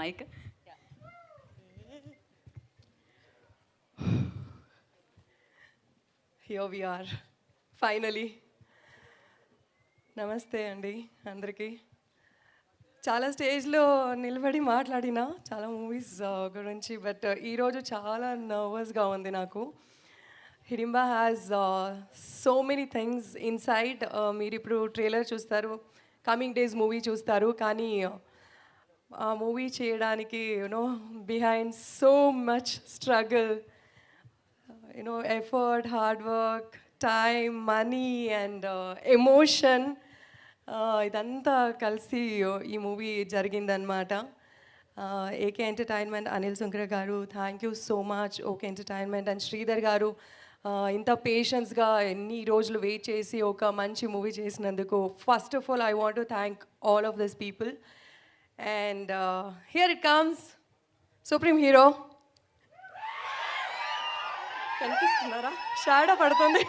Mic. Here we are, finally. నమస్తే అండి అందరికీ. చాలా స్టేజ్లో నిలబడి మాట్లాడిన చాలా మూవీస్ గురించి, బట్ ఈరోజు చాలా నర్వస్గా ఉంది నాకు. Hidimba has so many things inside. మీరు ఇప్పుడు ట్రైలర్ చూస్తారు, కమింగ్ డేస్ మూవీ చూస్తారు, కానీ ఆ మూవీ చేయడానికి behind so much struggle, effort, hard work, time, money and emotion, ఇదంతా కలిసి ఈ మూవీ జరిగిందనమాట. ఏకే ఎంటర్టైన్మెంట్, అనిల్ సుంకర గారు, thank you so much. Okay entertainment and Sridhar గారు ఇంత పేషెన్స్గా ఎన్ని రోజులు వెయిట్ చేసి ఒక మంచి మూవీ చేసినందుకు first of all I want to thank all of this people. And here it comes supreme hero. కనిపిస్తున్నారా? షాడో పడుతుంది.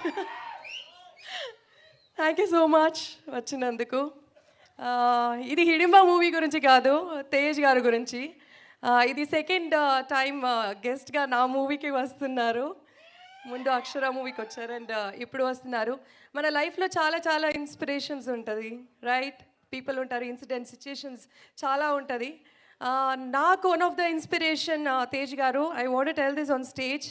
థ్యాంక్ యూ సో మచ్ వచ్చినందుకు. ఇది హిడింబా మూవీ గురించి కాదు, తేజ్ గారి గురించి. ఇది సెకండ్ టైం గెస్ట్గా నా మూవీకి వస్తున్నారు. ముందు అక్షర మూవీకి వచ్చారు అండ్ ఇప్పుడు వస్తున్నారు. మన లైఫ్లో చాలా చాలా ఇన్స్పిరేషన్స్ ఉంటుంది, రైట్? పీపుల్ ఉంటారు, ఇన్సిడెంట్స్, సిచ్యుయేషన్స్ చాలా ఉంటుంది. నాకు one of the inspiration Tej garu. I want tell this on stage.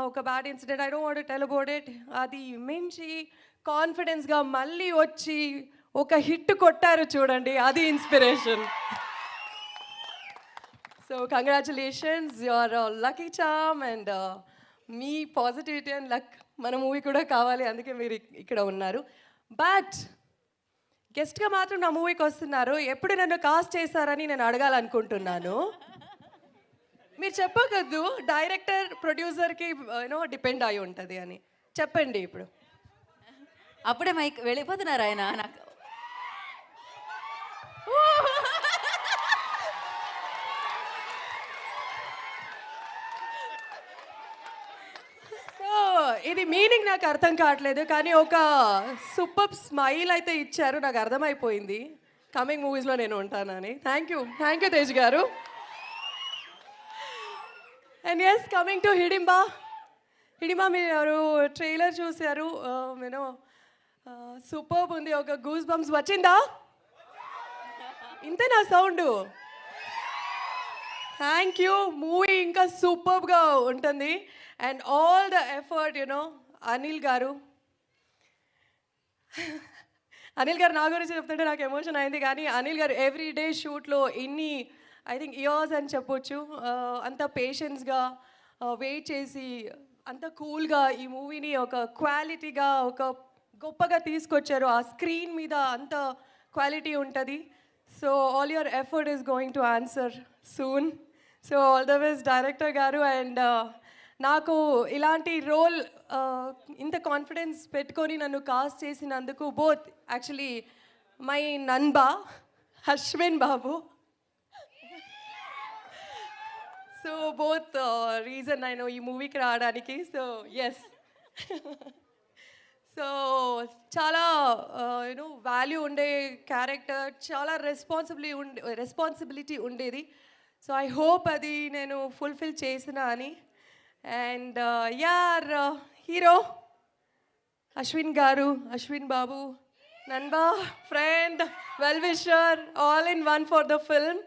ఒక bad incident, I don't want to tell about it. అది మించి కాన్ఫిడెన్స్గా మళ్ళీ వచ్చి ఒక హిట్ కొట్టారు చూడండి, అది inspiration. So congratulations, your lucky charm and me positivity and luck మన మూవీ కూడా కావాలి, అందుకే మీరు ఇక్కడ ఉన్నారు. బట్ గెస్ట్గా మాత్రం నా మూవీకి వస్తున్నారు. ఎప్పుడు నన్ను కాస్ట్ చేశారని నేను అడగాలనుకుంటున్నాను. మీరు చెప్పకద్దు, డైరెక్టర్ ప్రొడ్యూసర్కి డిపెండ్ అయి ఉంటుంది అని చెప్పండి. ఇప్పుడు అప్పుడే మైక్ వెళ్ళిపోతున్నారు ఆయన. నాకు సో ఇది మీనింగ్ నాకు అర్థం కావట్లేదు, కానీ ఒక సూపర్ స్మైల్ అయితే ఇచ్చారు, నాకు అర్థమైపోయింది కమింగ్ మూవీస్లో నేను ఉంటానని. Thank you Tej garu. And yes, coming to Hidimba. మీరు ట్రైలర్ చూశారు, సూపర్బ్ ఉంది. ఒక గూస్ బంప్స్ వచ్చిందా? ఇంతే నా సౌండ్. Thank you. మూవీ ఇంకా సూపర్బ్గా ఉంటుంది. And all the effort Anil గారు నా గురించి చెప్తుంటే నాకు ఎమోషన్ అయింది. కానీ అనిల్ గారు ఎవ్రీ డే షూట్లో ఇన్ని ఐ థింక్ ఇయర్స్ అని చెప్పొచ్చు, అంత పేషెన్స్గా వెయిట్ చేసి అంత కూల్గా ఈ మూవీని ఒక క్వాలిటీగా ఒక గొప్పగా తీసుకొచ్చారు. ఆ స్క్రీన్ మీద అంత క్వాలిటీ ఉంటుంది. So all your effort is going to answer soon. So all the best director garu. And నాకు ఇలాంటి రోల్ ఇంత కాన్ఫిడెన్స్ పెట్టుకొని నన్ను కాస్ట్ చేసినందుకు బోత్ యాక్చువల్లీ మై నన్బా Ashwin Babu. So both reason నేను ఈ మూవీకి రావడానికి. సో ఎస్, సో చాలా వాల్యూ ఉండే క్యారెక్టర్, చాలా రెస్పాన్సిబిలిటీ ఉండేది. సో ఐ హోప్ అది నేను ఫుల్ఫిల్ చేసిన అని. And your hero Ashwin Babu, నన్బా friend, well wisher, all in one for the film.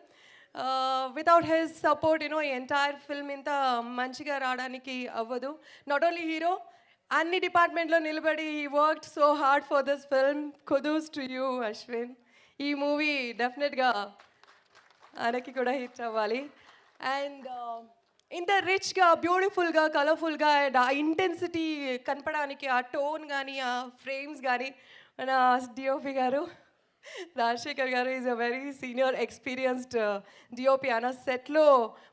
Without his support ఈ ఎంటైర్ ఫిల్మ్ ఇంత మంచిగా రావడానికి అవ్వదు. నాట్ ఓన్లీ హీరో, అన్ని డిపార్ట్మెంట్లో నిలబడి he worked so hard for this film. Kuddus to you Ashwin. ఈ మూవీ డెఫినెట్గా ఆయనకి కూడా హిట్ అవ్వాలి. అండ్ ఇంత రిచ్గా, బ్యూటిఫుల్గా, కలర్ఫుల్గా అండ్ ఆ ఇంటెన్సిటీ కనపడానికి ఆ టోన్ కానీ ఆ ఫ్రేమ్స్ కానీ మన డిఓపి గారు రాజశేఖర్ గారు is a very senior experienced DOP. అన్న సెట్లో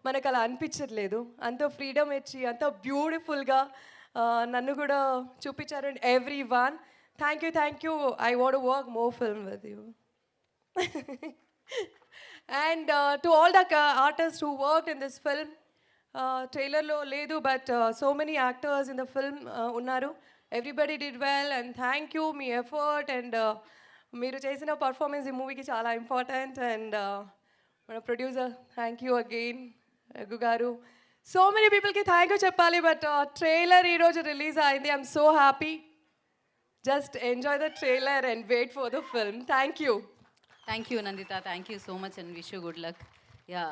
మనకు అలా అనిపించట్లేదు, అంత ఫ్రీడమ్ ఇచ్చి అంత బ్యూటిఫుల్గా నన్ను కూడా చూపించారు. And everyone thank you. I want work more film with you. And to all the artist who work in this film, ట్రైలర్లో లేదు but so many actors in the film ఉన్నారు. Everybody did well and thank you. మీ effort and మీరు చేసిన performance ఈ మూవీకి చాలా important. And మన producer thank you again Raghu garu. So many పీపుల్కి థ్యాంక్ యూ చెప్పాలి, బట్ ట్రైలర్ ఈరోజు రిలీజ్ అయింది. I'm so happy. Just enjoy the trailer and wait for the film. Thank you. Thank you Nanditha, thank you so much and wish you good luck. Yeah